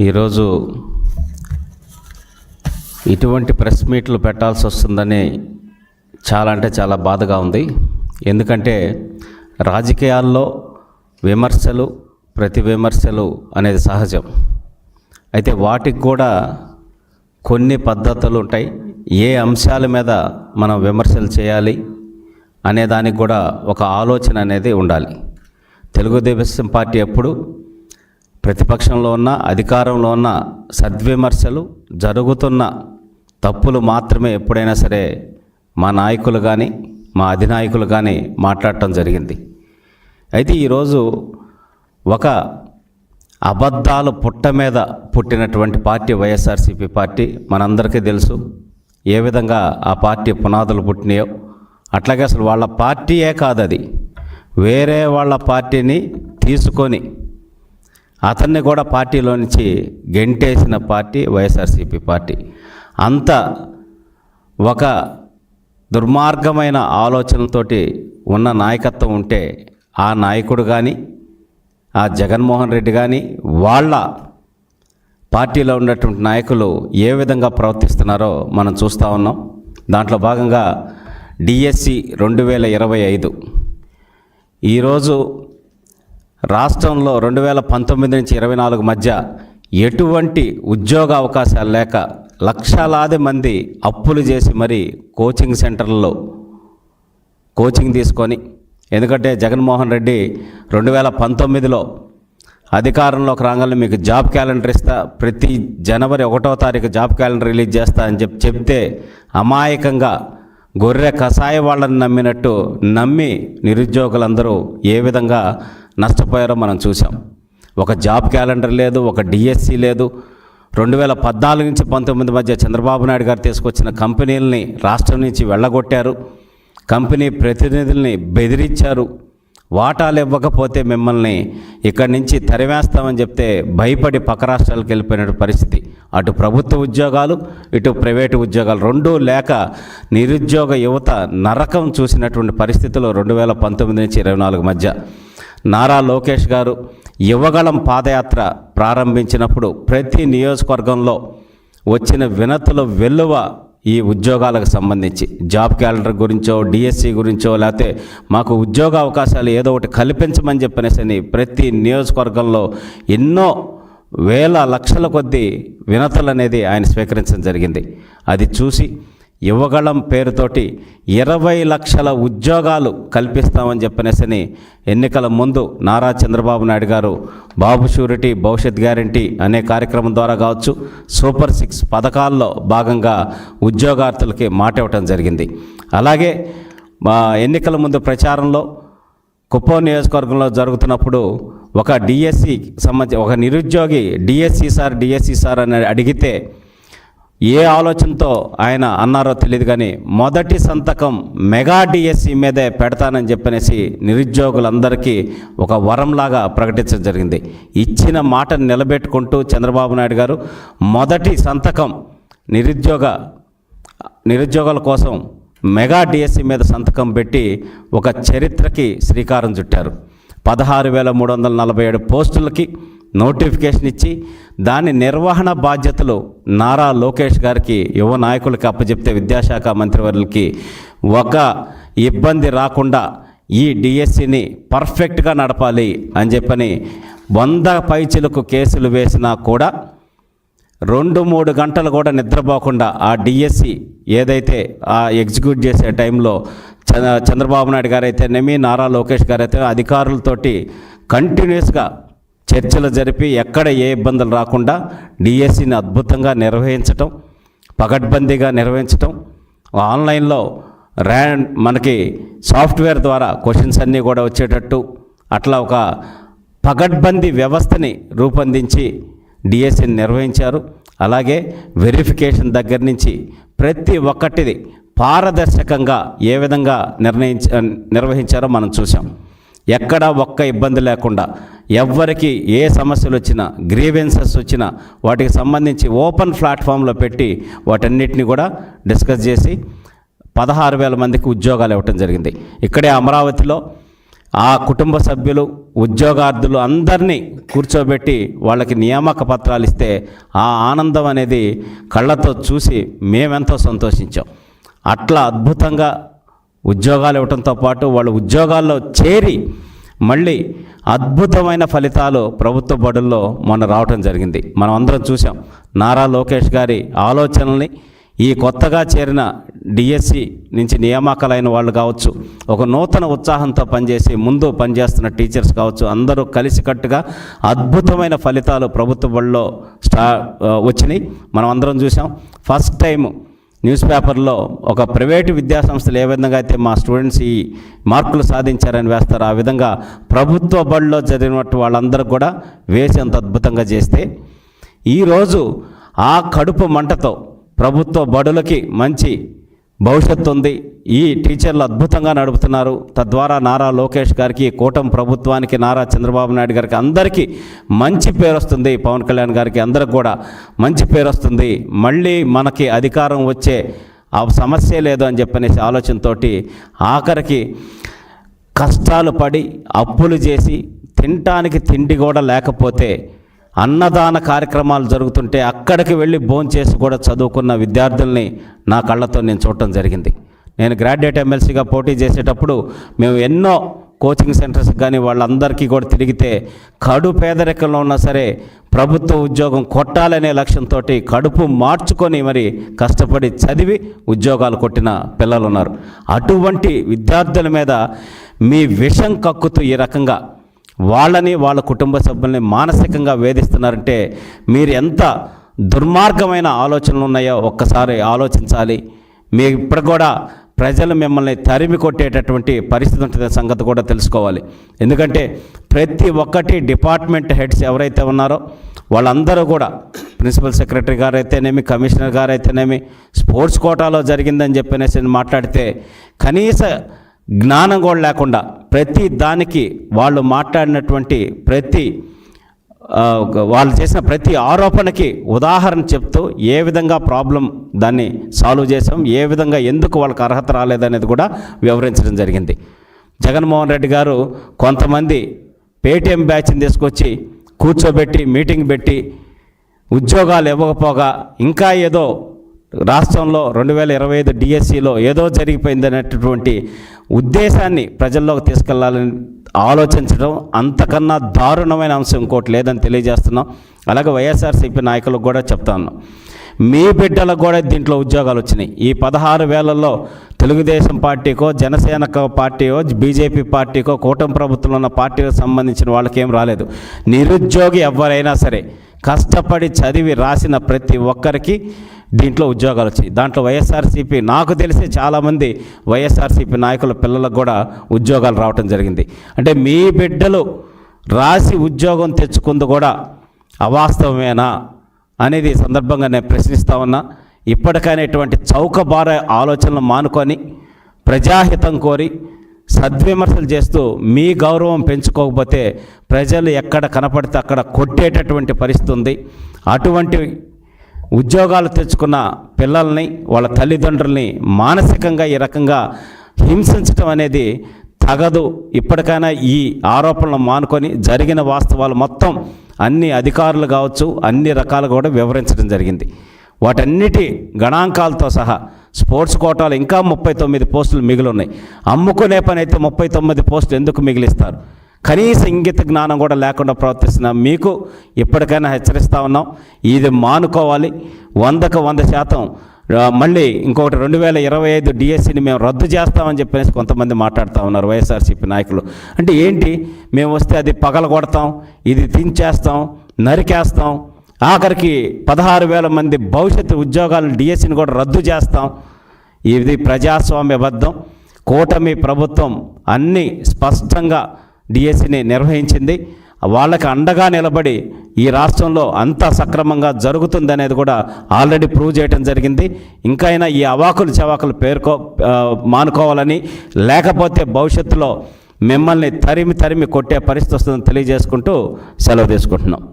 ఈరోజు ఇటువంటి ప్రెస్ మీట్లు పెట్టాల్సి వస్తుందని చాలా అంటే చాలా బాధగా ఉంది. ఎందుకంటే రాజకీయాల్లో విమర్శలు ప్రతి విమర్శలు అనేది సహజం. అయితే వాటికి కూడా కొన్ని పద్ధతులు ఉంటాయి. ఏ అంశాల మీద మనం విమర్శలు చేయాలి అనే దానికి కూడా ఒక ఆలోచన అనేది ఉండాలి. తెలుగుదేశం పార్టీ ఎప్పుడు ప్రతిపక్షంలో ఉన్న అధికారంలో ఉన్న సద్విమర్శలు జరుగుతున్న తప్పులు మాత్రమే ఎప్పుడైనా సరే మా నాయకులు కానీ మా అధినాయకులు కానీ మాట్లాడటం జరిగింది. అయితే ఈరోజు ఒక అబద్ధాలు పుట్ట మీద పుట్టినటువంటి పార్టీ వైఎస్ఆర్సీపీ పార్టీ. మనందరికీ తెలుసు ఏ విధంగా ఆ పార్టీ పునాదులు పుట్టినాయో. అట్లాగే అసలు వాళ్ళ పార్టీయే కాదు, అది వేరే వాళ్ళ పార్టీని తీసుకొని అతన్ని కూడా పార్టీలో నుంచి గెంటేసిన పార్టీ వైఎస్ఆర్సీపీ పార్టీ. అంత ఒక దుర్మార్గమైన ఆలోచనలతోటి ఉన్న నాయకత్వం ఉంటే ఆ నాయకుడు కానీ ఆ జగన్మోహన్ రెడ్డి కానీ వాళ్ళ పార్టీలో ఉన్నటువంటి నాయకులు ఏ విధంగా ప్రవర్తిస్తున్నారో మనం చూస్తూ ఉన్నాం. దాంట్లో భాగంగా డిఎస్సి 2025 ఈరోజు రాష్ట్రంలో 2019 నుంచి 24 మధ్య ఎటువంటి ఉద్యోగ అవకాశాలు లేక లక్షలాది మంది అప్పులు చేసి మరి కోచింగ్ సెంటర్లలో కోచింగ్ తీసుకొని, ఎందుకంటే జగన్మోహన్ రెడ్డి 2019లో అధికారంలోకి రాగానే మీకు జాబ్ క్యాలెండర్ ఇస్తా, ప్రతి జనవరి 1వ తారీఖు జాబ్ క్యాలెండర్ రిలీజ్ చేస్తా అని చెప్తే అమాయకంగా గొర్రె కషాయ వాళ్ళని నమ్మినట్టు నమ్మి నిరుద్యోగులందరూ ఏ విధంగా నష్టపోయారో మనం చూసాం. ఒక జాబ్ క్యాలెండర్ లేదు, ఒక డిఎస్సి లేదు. 2014 నుంచి 19 మధ్య చంద్రబాబు నాయుడు గారు తీసుకొచ్చిన కంపెనీలని రాష్ట్రం నుంచి వెళ్ళగొట్టారు. కంపెనీ ప్రతినిధుల్ని బెదిరించారు. వాటాలు ఇవ్వకపోతే మిమ్మల్ని ఇక్కడి నుంచి తరివేస్తామని చెప్తే భయపడి పక్క రాష్ట్రాలకు వెళ్ళిపోయిన పరిస్థితి. అటు ప్రభుత్వ ఉద్యోగాలు ఇటు ప్రైవేటు ఉద్యోగాలు రెండూ లేక నిరుద్యోగ యువత నరకం చూసినటువంటి పరిస్థితుల్లో 2019 నుంచి 24 మధ్య నారా లోకేష్ గారు యువగళం పాదయాత్ర ప్రారంభించినప్పుడు ప్రతి నియోజకవర్గంలో వచ్చిన వినతుల వెల్లువ ఈ ఉద్యోగాలకు సంబంధించి జాబ్ క్యాలెండర్ గురించో డిఎస్సి గురించో లేకపోతే మాకు ఉద్యోగ అవకాశాలు ఏదో ఒకటి కల్పించమని చెప్పనేసి ప్రతి నియోజకవర్గంలో ఎన్నో వేల లక్షల కొద్దీ వినతులు అనేది ఆయన స్వీకరించడం జరిగింది. అది చూసి యువగళం పేరుతోటి 20 లక్షల ఉద్యోగాలు కల్పిస్తామని చెప్పనేసి ఎన్నికల ముందు నారా చంద్రబాబు నాయుడు గారు బాబు షూరిటీ భవిష్యత్ గ్యారంటీ అనే కార్యక్రమం ద్వారా కావచ్చు, సూపర్ 6 పథకాల్లో భాగంగా ఉద్యోగార్థులకి మాట ఇవ్వటం జరిగింది. అలాగే ఎన్నికల ముందు ప్రచారంలో కుప్పం నియోజకవర్గంలో జరుగుతున్నప్పుడు ఒక డిఎస్సి సంబంధించి ఒక నిరుద్యోగి డిఎస్సి సార్ అని అడిగితే ఏ ఆలోచనతో ఆయన అన్నారో తెలియదు కానీ మొదటి సంతకం మెగా డిఎస్సి మీదే పెడతానని చెప్పనేసి నిరుద్యోగులందరికీ ఒక వరంలాగా ప్రకటించడం జరిగింది. ఇచ్చిన మాటను నిలబెట్టుకుంటూ చంద్రబాబు నాయుడు గారు మొదటి సంతకం నిరుద్యోగుల కోసం మెగా డిఎస్సి మీద సంతకం పెట్టి ఒక చరిత్రకి శ్రీకారం చుట్టారు. 16,347 పోస్టులకి నోటిఫికేషన్ ఇచ్చి దాని నిర్వహణ బాధ్యతలు నారా లోకేష్ గారికి యువ నాయకులకి అప్పచెప్తే విద్యాశాఖ మంత్రివర్యులకి ఒక ఇబ్బంది రాకుండా ఈ డిఎస్సిని పర్ఫెక్ట్గా నడపాలి అని చెప్పని 100 పైచిలకు కేసులు వేసినా కూడా 2-3 గంటలు కూడా నిద్రపోకుండా ఆ డిఎస్సి ఏదైతే ఆ ఎగ్జిక్యూట్ చేసే టైంలో చంద్రబాబు నాయుడు గారు అయితేనేమి నారా లోకేష్ గారు అయితే అధికారులతోటి కంటిన్యూస్గా చర్చలు జరిపి ఎక్కడ ఏ ఇబ్బందులు రాకుండా డిఎస్సిని అద్భుతంగా నిర్వహించటం, పకడ్బందీగా నిర్వహించటం, ఆన్లైన్లో మనకి సాఫ్ట్వేర్ ద్వారా క్వశ్చన్స్ అన్నీ కూడా వచ్చేటట్టు అట్లా ఒక పకడ్బందీ వ్యవస్థని రూపొందించి డిఎస్సిని నిర్వహించారు. అలాగే వెరిఫికేషన్ దగ్గర నుంచి ప్రతి ఒక్కటిది పారదర్శకంగా ఏ విధంగా నిర్వహించారో మనం చూసాం. ఎక్కడ ఒక్క ఇబ్బంది లేకుండా ఎవ్వరికి ఏ సమస్యలు వచ్చినా గ్రీవెన్సెస్ వచ్చినా వాటికి సంబంధించి ఓపెన్ ప్లాట్ఫామ్లో పెట్టి వాటన్నిటిని కూడా డిస్కస్ చేసి 16,000 మందికి ఉద్యోగాలు ఇవ్వటం జరిగింది. ఇక్కడే అమరావతిలో ఆ కుటుంబ సభ్యులు, ఉద్యోగార్థులు అందరినీ కూర్చోబెట్టి వాళ్ళకి నియామక పత్రాలు ఇస్తే ఆ ఆనందం అనేది కళ్ళతో చూసి మేమెంతో సంతోషించాం. అట్లా అద్భుతంగా ఉద్యోగాలు ఇవ్వడంతో పాటు వాళ్ళు ఉద్యోగాల్లో చేరి మళ్ళీ అద్భుతమైన ఫలితాలు ప్రభుత్వ బడుల్లో మొన్న రావటం జరిగింది. మనం అందరం చూసాం. నారా లోకేష్ గారి ఆలోచనల్ని ఈ కొత్తగా చేరిన డిఎస్సి నుంచి నియామకాలైన వాళ్ళు కావచ్చు, ఒక నూతన ఉత్సాహంతో పనిచేసి ముందు పనిచేస్తున్న టీచర్స్ కావచ్చు, అందరూ కలిసికట్టుగా అద్భుతమైన ఫలితాలు ప్రభుత్వ బడిలో వచ్చినాయి. మనం అందరం చూసాం. ఫస్ట్ టైం న్యూస్ పేపర్లో ఒక ప్రైవేటు విద్యాసంస్థలు ఏ విధంగా అయితే మా స్టూడెంట్స్ ఈ మార్కులు సాధించారని వేస్తారో ఆ విధంగా ప్రభుత్వ బడిలో జరిగినట్టు వాళ్ళందరూ కూడా వేసి అంత అద్భుతంగా చేస్తే ఈరోజు ఆ కడుపు మంటతో ప్రభుత్వ బడులకి మంచి భవిష్యత్తు ఉంది, ఈ టీచర్లు అద్భుతంగా నడుపుతున్నారు, తద్వారా నారా లోకేష్ గారికి, కూటమి ప్రభుత్వానికి, నారా చంద్రబాబు నాయుడు గారికి అందరికీ మంచి పేరు వస్తుంది, పవన్ కళ్యాణ్ గారికి అందరికి కూడా మంచి పేరు వస్తుంది, మళ్ళీ మనకి అధికారం వచ్చే ఆ సమస్య లేదు అని చెప్పనేసి ఆలోచనతో ఆఖరికి కష్టాలు పడి అప్పులు చేసి తినటానికి తిండి కూడా లేకపోతే అన్నదాన కార్యక్రమాలు జరుగుతుంటే అక్కడికి వెళ్ళి భోంచేసి కూడా చదువుకున్న విద్యార్థుల్ని నా కళ్ళతో నేను చూడటం జరిగింది. నేను గ్రాడ్యుయేట్ ఎమ్మెల్సీగా పోటీ చేసేటప్పుడు మేము ఎన్నో కోచింగ్ సెంటర్స్ కానీ వాళ్ళందరికీ కూడా తిరిగితే కడు పేదరికంలో ఉన్నా సరే ప్రభుత్వ ఉద్యోగం కొట్టాలనే లక్ష్యంతో కడుపు మార్చుకొని మరి కష్టపడి చదివి ఉద్యోగాలు కొట్టిన పిల్లలు ఉన్నారు. అటువంటి విద్యార్థుల మీద మీ విషం కక్కుతూ ఈ రకంగా వాళ్ళని, వాళ్ళ కుటుంబ సభ్యుల్ని మానసికంగా వేధిస్తున్నారంటే మీరు ఎంత దుర్మార్గమైన ఆలోచనలు ఉన్నాయో ఒక్కసారి ఆలోచించాలి. మీ ఇప్పుడు కూడా ప్రజలు మిమ్మల్ని తరిమి కొట్టేటటువంటి పరిస్థితి ఉంటుంది సంగతి కూడా తెలుసుకోవాలి. ఎందుకంటే ప్రతి ఒక్కటి డిపార్ట్మెంట్ హెడ్స్ ఎవరైతే ఉన్నారో వాళ్ళందరూ కూడా ప్రిన్సిపల్ సెక్రటరీ గారు అయితేనేమి, కమిషనర్ గారు అయితేనేమి, స్పోర్ట్స్ కోటాలో జరిగిందని చెప్పనేసి మాట్లాడితే కనీస జ్ఞానం కూడా లేకుండా ప్రతి దానికి వాళ్ళు మాట్లాడినటువంటి వాళ్ళు చేసిన ప్రతి ఆరోపణకి ఉదాహరణ చెప్తూ ఏ విధంగా ప్రాబ్లం దాన్ని సాల్వ్ చేసాం, ఏ విధంగా ఎందుకు వాళ్ళకి అర్హత రాలేదనేది కూడా వివరించడం జరిగింది. జగన్మోహన్ రెడ్డి గారు కొంతమంది పేటీఎం బ్యాచ్ని తీసుకొచ్చి కూర్చోబెట్టి మీటింగ్ పెట్టి ఉద్యోగాలు ఇవ్వకపోగా ఇంకా ఏదో రాష్ట్రంలో 2025 డిఎస్సిలో ఏదో జరిగిపోయిందనేటటువంటి ఉద్దేశాన్ని ప్రజల్లోకి తీసుకెళ్లాలని ఆలోచించడం అంతకన్నా దారుణమైన అంశం ఇంకోటి లేదని తెలియజేస్తున్నాం. అలాగే వైఎస్ఆర్సీపీ నాయకులకు కూడా చెప్తాను, మీ బిడ్డలకు కూడా దీంట్లో ఉద్యోగాలు వచ్చినాయి. ఈ 16,000లో తెలుగుదేశం పార్టీకో, జనసేన పార్టీయో, బీజేపీ పార్టీకో, కూటమి ప్రభుత్వంలో ఉన్న పార్టీలకు సంబంధించిన వాళ్ళకేం రాలేదు. నిరుద్యోగి ఎవరైనా సరే కష్టపడి చదివి రాసిన ప్రతి ఒక్కరికి దీంట్లో ఉద్యోగాలు వచ్చాయి. దాంట్లో వైఎస్ఆర్సీపీ నాకు తెలిసి చాలామంది వైఎస్ఆర్సీపీ నాయకుల పిల్లలకు కూడా ఉద్యోగాలు రావటం జరిగింది. అంటే మీ బిడ్డలు రాసి ఉద్యోగం తెచ్చుకుంది కూడా అవాస్తవమేనా అనేది సందర్భంగా నేను ప్రశ్నిస్తా ఉన్నా. ఇప్పటికైనా ఇటువంటి చౌకబార ఆలోచనలు మానుకొని ప్రజాహితం కోరి సద్విమర్శలు చేస్తూ మీ గౌరవం పెంచుకోకపోతే ప్రజలు ఎక్కడ కనపడితే అక్కడ కొట్టేటటువంటి పరిస్థితి ఉంది. అటువంటి ఉద్యోగాలు తెచ్చుకున్న పిల్లల్ని, వాళ్ళ తల్లిదండ్రుల్ని మానసికంగా ఈ రకంగా హింసించడం అనేది తగదు. ఇప్పటికైనా ఈ ఆరోపణలు మానుకొని జరిగిన వాస్తవాలు మొత్తం అన్ని అధికారులు కావచ్చు అన్ని రకాలు కూడా వివరించడం జరిగింది. వాటన్నిటి గణాంకాలతో సహా స్పోర్ట్స్ కోటాలు ఇంకా 39 పోస్టులు మిగిలి ఉన్నాయి. అమ్ముకునే పని అయితే 39 పోస్టులు ఎందుకు మిగిలిస్తారు? కనీస ఇంగిత జ్ఞానం కూడా లేకుండా ప్రవర్తిస్తున్న మీకు ఇప్పటికైనా హెచ్చరిస్తూ ఉన్నాం. ఇది మానుకోవాలి. 100కు 100% మళ్ళీ ఇంకొకటి 2025 డిఎస్సిని మేము రద్దు చేస్తామని చెప్పేసి కొంతమంది మాట్లాడుతూ ఉన్నారు వైఎస్ఆర్సీపీ నాయకులు. అంటే ఏంటి, మేము వస్తే అది పగలగొడతాం, ఇది దించేస్తాం, నరికేస్తాం, ఆఖరికి 16,000 మంది భవిష్యత్తు ఉద్యోగాలు డిఎస్సిని కూడా రద్దు చేస్తాం. ఇది ప్రజాస్వామ్యబద్ధం. కూటమి ప్రభుత్వం అన్నీ స్పష్టంగా డిఎస్సిని నిర్వహించింది. వాళ్ళకి అండగా నిలబడి ఈ రాష్ట్రంలో అంతా సక్రమంగా జరుగుతుందనేది కూడా ఆల్రెడీ ప్రూవ్ చేయడం జరిగింది. ఇంకైనా ఈ అవాకులు చవాకులు మానుకోవాలని, లేకపోతే భవిష్యత్తులో మిమ్మల్ని తరిమి కొట్టే పరిస్థితి వస్తుందని తెలియజేసుకుంటూ సెలవు తీసుకుంటున్నాం.